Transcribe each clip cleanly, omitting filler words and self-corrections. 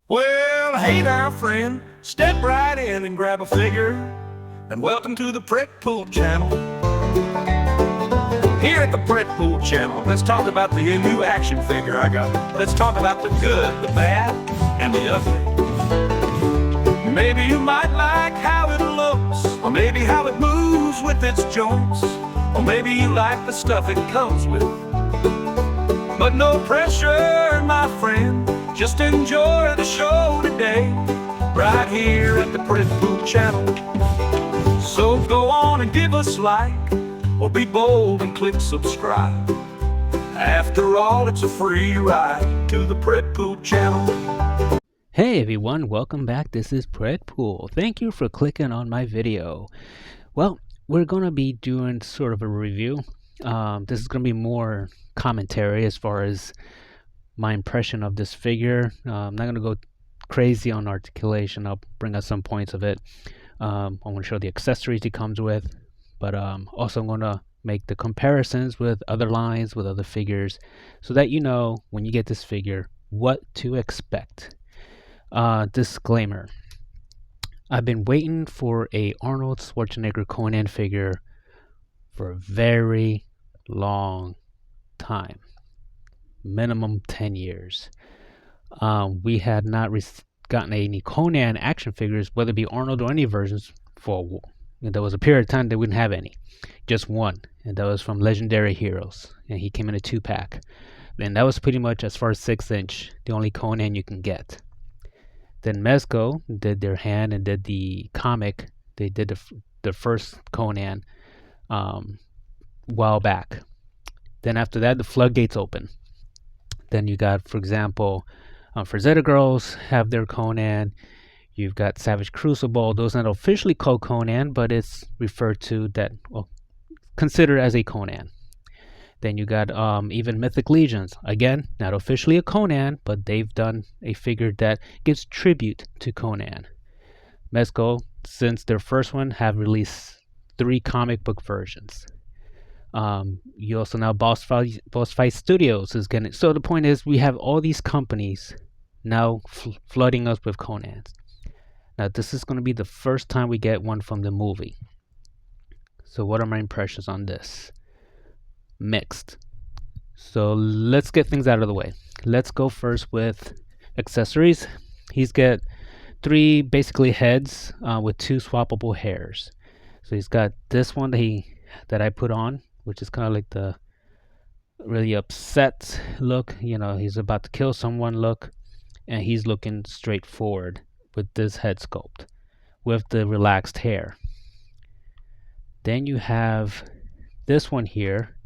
Well, hey now, friend, step right in and grab a figure, and welcome to the Pret Pool Channel. Here at the Pret Pool Channel, let's talk about the new action figure I got. Let's talk about the good, the bad, and the ugly. Maybe you might like how it looks, or maybe how it moves with its joints, or maybe you like the stuff it comes with. But no pressure, my friend, just enjoy the show today, right here at the Pret Pool Channel. So go on and give us like, or be bold and click subscribe. After all, it's a free ride to the Pret Pool Channel. Hey everyone, welcome back. This is Pret Pool. Thank you for clicking on my video. Well, we're going to be doing sort of a review. This is going to be more commentary as far as my impression of this figure. I'm not going to go crazy on articulation. I'll bring up some points of it. I'm going to show the accessories he comes with, but also I'm going to make the comparisons with other lines, with other figures, so that you know when you get this figure what to expect. Disclaimer: I've been waiting for a Arnold Schwarzenegger Conan figure for a very long time, minimum 10 years. We had not gotten any Conan action figures, whether it be Arnold or any versions, for a while. There was a period of time that we didn't have any, just one, and that was from Legendary Heroes, and he came in a 2-pack. Then that was pretty much, as far as 6-inch, the only Conan you can get. Then Mezco did their hand and did the comic. They did the first Conan while back. Then after that, the floodgates open. Then you got, for example, Frazetta Girls have their Conan. You've got Savage Crucible. Those not officially called Conan, but it's referred to that, well, considered as a Conan. Then you got even Mythic Legions. Again, not officially a Conan, but they've done a figure that gives tribute to Conan. Mezco, since their first one, have released 3 comic book versions. You also now Boss Fight Studios is getting. So the point is, we have all these companies now flooding us with Conans. Now this is going to be the first time we get one from the movie. So what are my impressions on this? Mixed. So let's get things out of the way. Let's go first with accessories. He's got 3 basically heads with 2 swappable hairs. So he's got this one that I put on, which is kind of like the really upset look. You know, he's about to kill someone look, and he's looking straight forward with this head sculpt with the relaxed hair. Then you have this one here,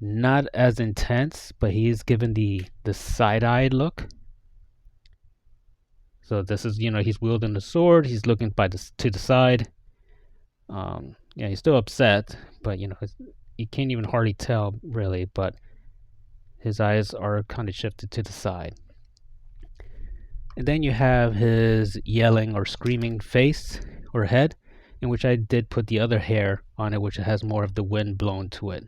not as intense, but he's given the side-eyed look. So this is, you know, he's wielding the sword, he's looking to the side. Yeah, he's still upset, but you know, you can't even hardly tell really, but his eyes are kind of shifted to the side. And then you have his yelling or screaming face or head, in which I did put the other hair on it, which has more of the wind blown to it.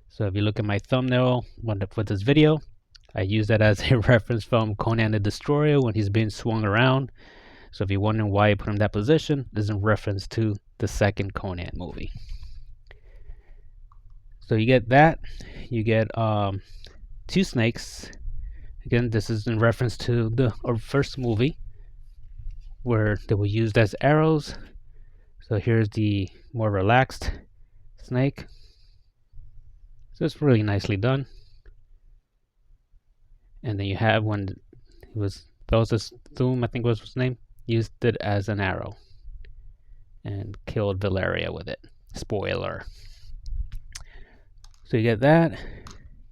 So if you look at my thumbnail for this video, I use that as a reference from Conan the Destroyer when he's being swung around. So if you're wondering why I put him in that position, this is in reference to the second Conan movie. So you get that. You get 2 snakes. Again, this is in reference to the first movie where they were used as arrows. So here's the more relaxed snake. So it's really nicely done. And then you have when Thum, I think was his name, used it as an arrow and killed Valeria with it. Spoiler. So you get that.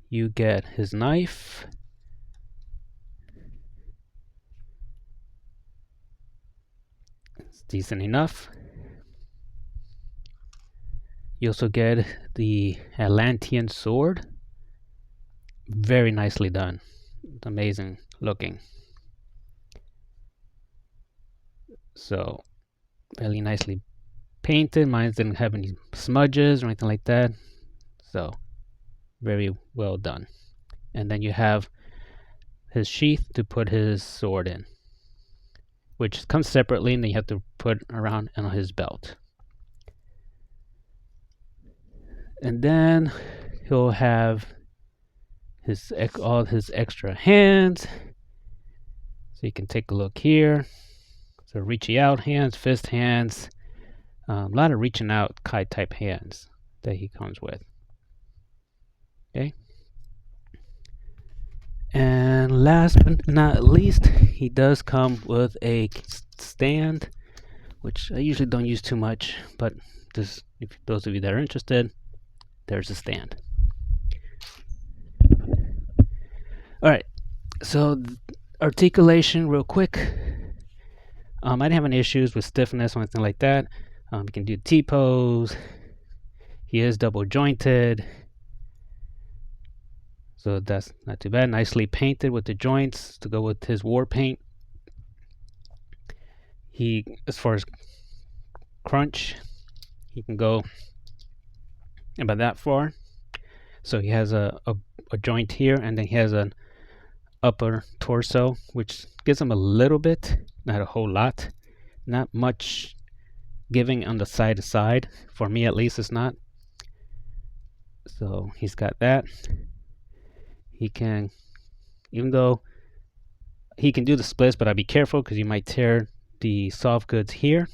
You get his knife. It's decent enough. You also get the Atlantean sword. Very nicely done. It's amazing looking. So really nicely painted. Mine didn't have any smudges or anything like that. So very well done. And then you have his sheath to put his sword in, which comes separately, and then you have to put around on his belt. And then he'll have all his extra hands. So you can take a look here. So reaching out hands, fist hands, a lot of reaching out Kai type hands that he comes with. Okay. And last but not least, he does come with a stand, which I usually don't use too much, but just if those of you that are interested, there's a stand. All right, so articulation real quick. I didn't have any issues with stiffness or anything like that. You can do T-pose. He is double jointed, so that's not too bad. Nicely painted with the joints to go with his war paint. He, as far as crunch, he can go about that far. So he has a joint here, and then he has an upper torso, which gives him a little bit, not a whole lot, not much giving on the side to side. For me, at least, it's not. So he's got that. He can, even though he can do the splits, but I'd be careful because you might tear the soft goods here.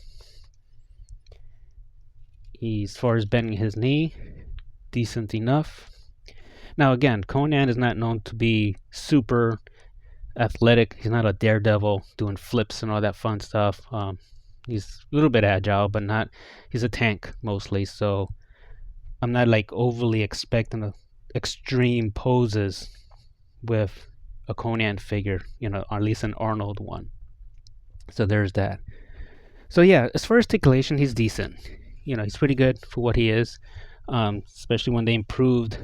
He's, as far as bending his knee, decent enough. Now again, Conan is not known to be super athletic. He's not a daredevil doing flips and all that fun stuff. He's a little bit agile, but not. He's a tank mostly, so I'm not like overly expecting extreme poses with a Conan figure, or at least an Arnold one. So there's that. So yeah, as far as articulation, he's decent. He's pretty good for what he is. Especially when they improved,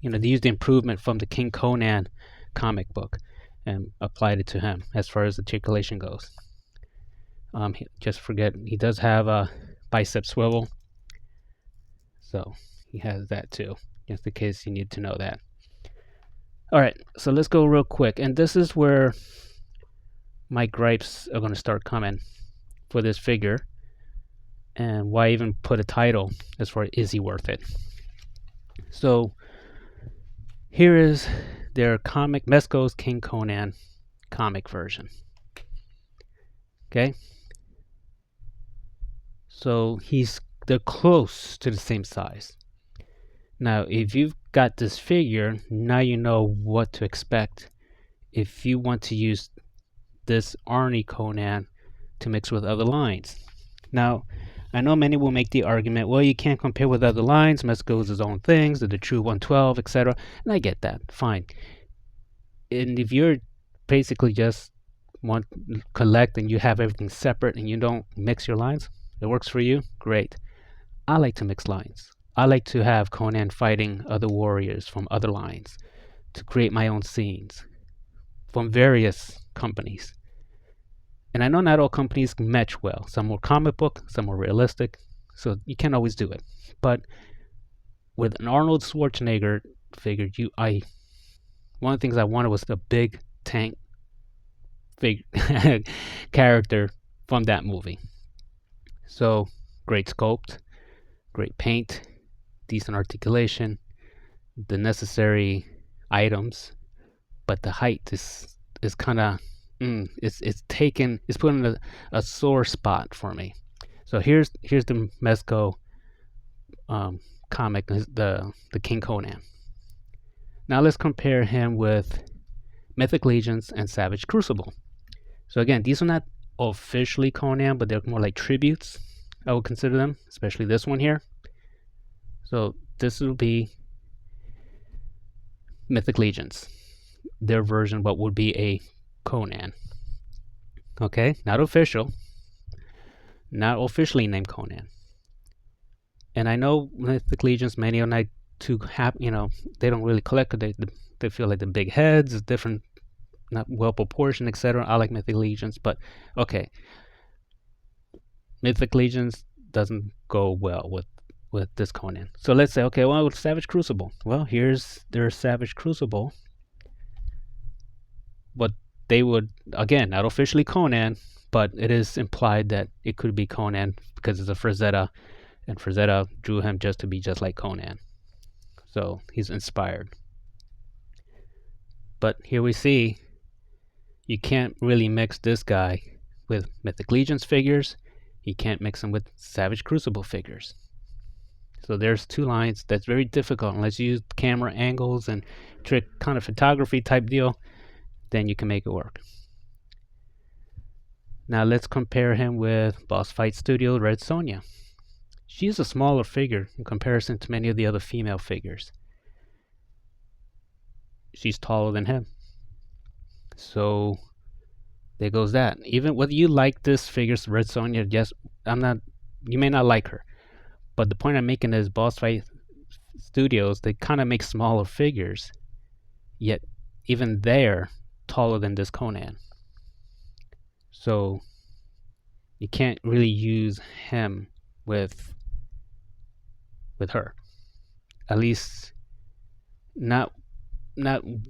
they used the improvement from the King Conan comic book and applied it to him as far as articulation goes. Just forget, he does have a bicep swivel, so he has that too, just in case you need to know that. All right, so let's go real quick, and this is where my gripes are going to start coming for this figure, and why even put a title as far as is he worth it. So here is their comic, Mezco's King Conan comic version. Okay, so they're close to the same size. Now if you've got this figure, now you know what to expect if you want to use this Arnie Conan to mix with other lines. Now I know many will make the argument, well, you can't compare with other lines, Mezco is his own things, the True 112, etc. And I get that, fine. And if you're basically just want to collect and you have everything separate and you don't mix your lines, it works for you, great. I like to mix lines. I like to have Conan fighting other warriors from other lines to create my own scenes from various companies. And I know not all companies match well. Some more comic book, some more realistic. So you can't always do it. But with an Arnold Schwarzenegger figure, one of the things I wanted was a big tank character from that movie. So great sculpt, great paint, decent articulation, the necessary items, but the height is kind of it's putting a sore spot for me. So here's the Mezco comic, the King Conan. Now let's compare him with Mythic Legions and Savage Crucible. So again, these are not officially Conan, but they're more like tributes, I would consider them, especially this one here. So this will be Mythic Legions, their version, what would be a Conan. Okay, not official, not officially named Conan. And I know Mythic Legions, many are not too happy, they don't really collect it. They feel like the big heads is different, not well proportioned, etc. I like Mythic Legions, but okay, Mythic Legions doesn't go well with this Conan. So let's say, okay, well, with Savage Crucible. Well, here's their Savage Crucible but they would, again, not officially Conan, but it is implied that it could be Conan because it's a Frazetta, and Frazetta drew him just to be just like Conan. So he's inspired. But here we see you can't really mix this guy with Mythic Legions figures. You can't mix him with Savage Crucible figures. So there's two lines that's very difficult unless you use camera angles and trick kind of photography type deal, then you can make it work. Now let's compare him with Boss Fight Studio Red Sonja. She's a smaller figure in comparison to many of the other female figures. She's taller than him. So there goes that. Even whether you like this figure, Red Sonja, yes, you may not like her. But the point I'm making is Boss Fight Studios, they kind of make smaller figures, yet even they're taller than this Conan. So you can't really use him with her. At least not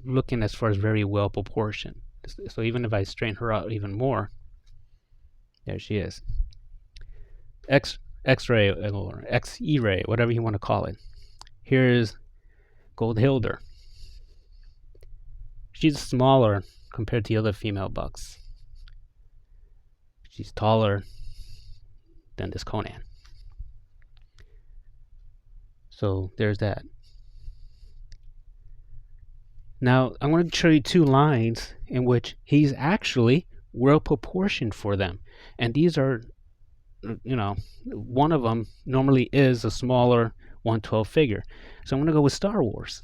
looking as far as very well proportioned. So even if I straighten her out even more, there she is. X-ray or X-E-ray, whatever you want to call it. Here's Gold Hilder. She's smaller compared to the other female bucks. She's taller than this Conan. So there's that. Now I'm going to show you two lines in which he's actually well proportioned for them. And these are, one of them normally is a smaller 1/12 figure. So I'm going to go with Star Wars.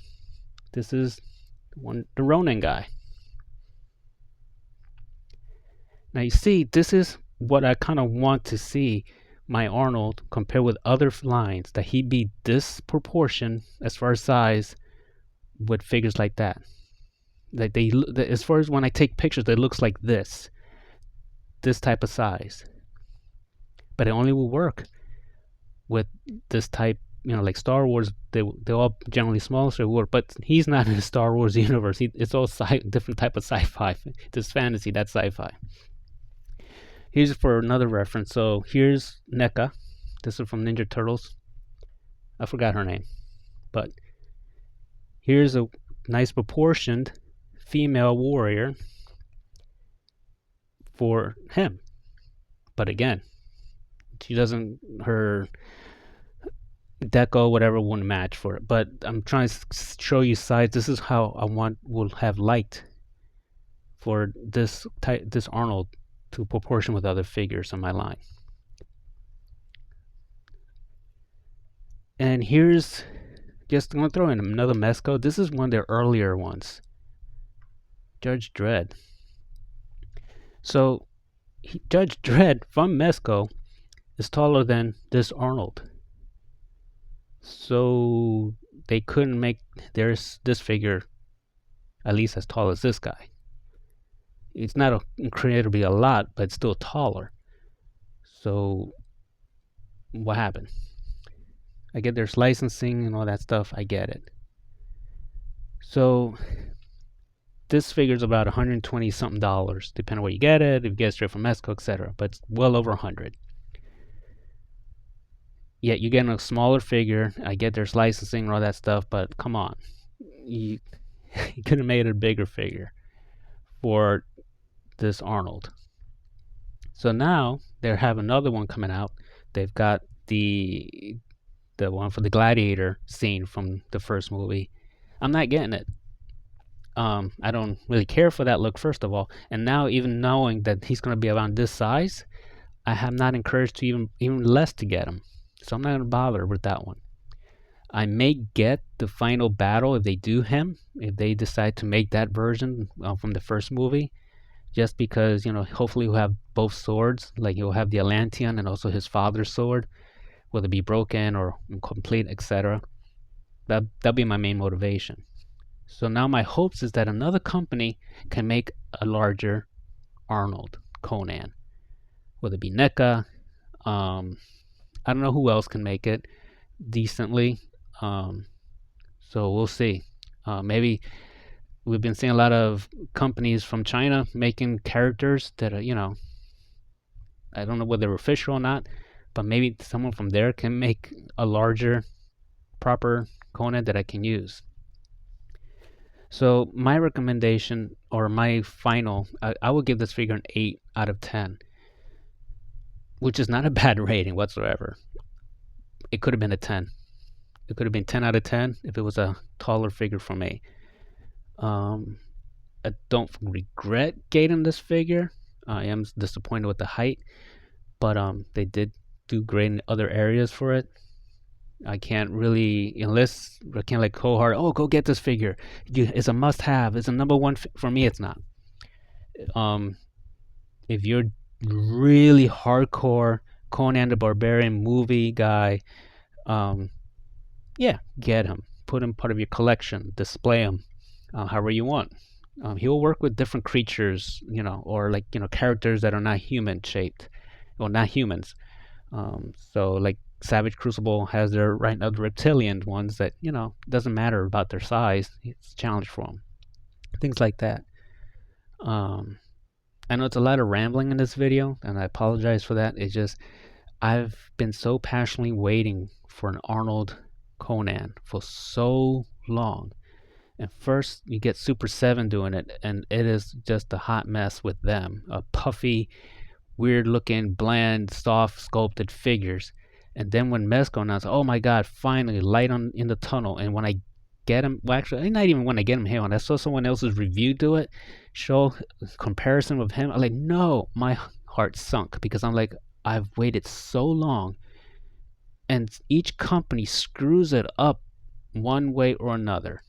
This is the Ronin guy. Now you see, this is what I kind of want to see my Arnold compare with other lines, that he be this proportion as far as size with figures like that. Like as far as when I take pictures, it looks like this type of size. But it only will work with this type, like Star Wars. They're all generally small, so it will work. But he's not in the Star Wars universe. It's all different type of sci-fi. This fantasy, that's sci-fi. Here's for another reference. So here's NECA. This is from Ninja Turtles. I forgot her name, but here's a nice proportioned female warrior for him. But again, she doesn't, her deco, whatever, wouldn't match for it. But I'm trying to show you size. This is how I will have liked for this Arnold to proportion with other figures on my line. And here's, just I'm going to throw in another Mezco. This is one of their earlier ones. Judge Dredd. So Judge Dredd from Mezco is taller than this Arnold. So they couldn't make this figure at least as tall as this guy. It's not incredibly a lot, but it's still taller. So what happened? I get there's licensing and all that stuff. I get it. So this figure's about $120 something, depending on where you get it, if you get it straight from Mezco, etc. But it's well over $100. Yet you're getting a smaller figure. I get there's licensing and all that stuff, but come on, you could have made it a bigger figure for this Arnold. So now they have another one coming out. They've got the one for the gladiator scene from the first movie. I'm not getting it. I don't really care for that look, first of all. And now, even knowing that he's going to be around this size, I have not encouraged to even less to get him. So I'm not going to bother with that one. I may get the final battle if they do him, if they decide to make that version from the first movie, just because, hopefully he'll have both swords, like he'll have the Atlantean and also his father's sword, whether it be broken or complete, etc. That'll be my main motivation. So now my hopes is that another company can make a larger Arnold Conan, whether it be NECA. I don't know who else can make it decently. So we'll see. Maybe we've been seeing a lot of companies from China making characters that are, I don't know whether they're official or not, but maybe someone from there can make a larger, proper Conan that I can use. So my recommendation, or my final, I would give this figure an 8 out of 10, which is not a bad rating whatsoever. It could have been a 10. It could have been 10 out of 10 if it was a taller figure for me. I don't regret getting this figure. I am disappointed with the height, but they did do great in other areas for it. I can't really, unless I can't like cold hard. Oh, go get this figure. It's a must-have. It's a number one for me. It's not. If you're really hardcore Conan the Barbarian movie guy, yeah, get him. Put him part of your collection. Display him however you want. He'll work with different creatures, or like characters that are not human shaped, or not humans. So like Savage Crucible has their right now the reptilian ones that doesn't matter about their size. It's a challenge for them. Things like that. I know it's a lot of rambling in this video, and I apologize for that. It's just I've been so passionately waiting for an Arnold Conan for so long. And first, you get Super 7 doing it, and it is just a hot mess with them. A puffy, weird-looking, bland, soft, sculpted figures. And then when Mezco announced, oh my God, finally, light in the tunnel. And when I get him, well, actually, not even when I get him here, when I saw someone else's review do it, show comparison with him, I'm like, no, my heart sunk, because I'm like, I've waited so long, and each company screws it up one way or another.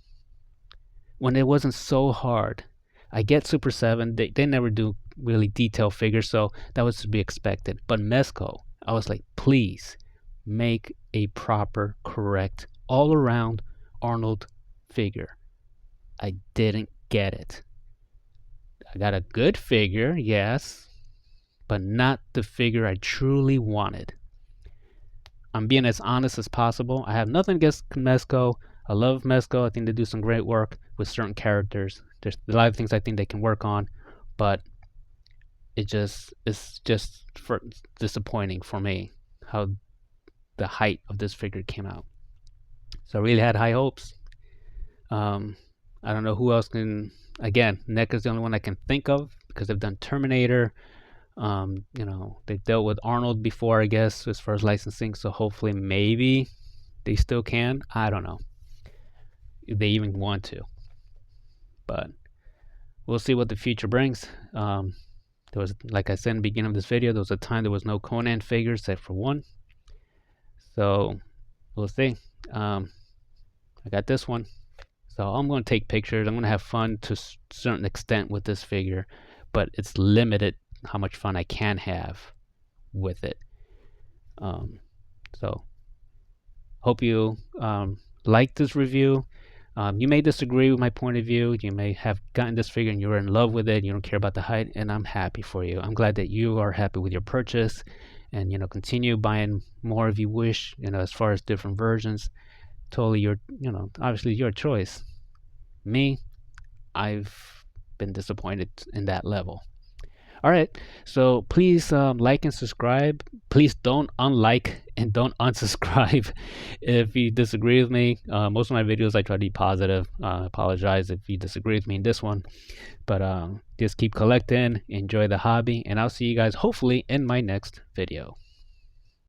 When it wasn't so hard. I get Super 7, they never do really detailed figures, so that was to be expected. But Mezco, I was like, please make a proper, correct, all-around Arnold figure. I didn't get it. I got a good figure, yes, but not the figure I truly wanted. I'm being as honest as possible. I have nothing against Mezco. I love Mezco. I think they do some great work with certain characters. There's a lot of things I think they can work on, but it's just disappointing for me how the height of this figure came out. So I really had high hopes. I don't know who else can. Again, NECA is the only one I can think of because they've done Terminator. They've dealt with Arnold before, I guess, as far as licensing. So hopefully, maybe they still can. I don't know if they even want to, but we'll see what the future brings. There was, like I said in the beginning of this video, there was a time there was no Conan figures except for one. So we'll see. I got this one. So I'm going to take pictures. I'm going to have fun to a certain extent with this figure, but it's limited how much fun I can have with it. So hope you like this review. You may disagree with my point of view. You may have gotten this figure and you're in love with it. You don't care about the height, and I'm happy for you. I'm glad that you are happy with your purchase, and continue buying more if you wish. As far as different versions, totally your, obviously your choice. Me, I've been disappointed in that level. All right, so please like and subscribe. Please don't unlike and don't unsubscribe if you disagree with me. Most of my videos I try to be positive. I apologize if you disagree with me in this one, but just keep collecting, enjoy the hobby, and I'll see you guys hopefully in my next video.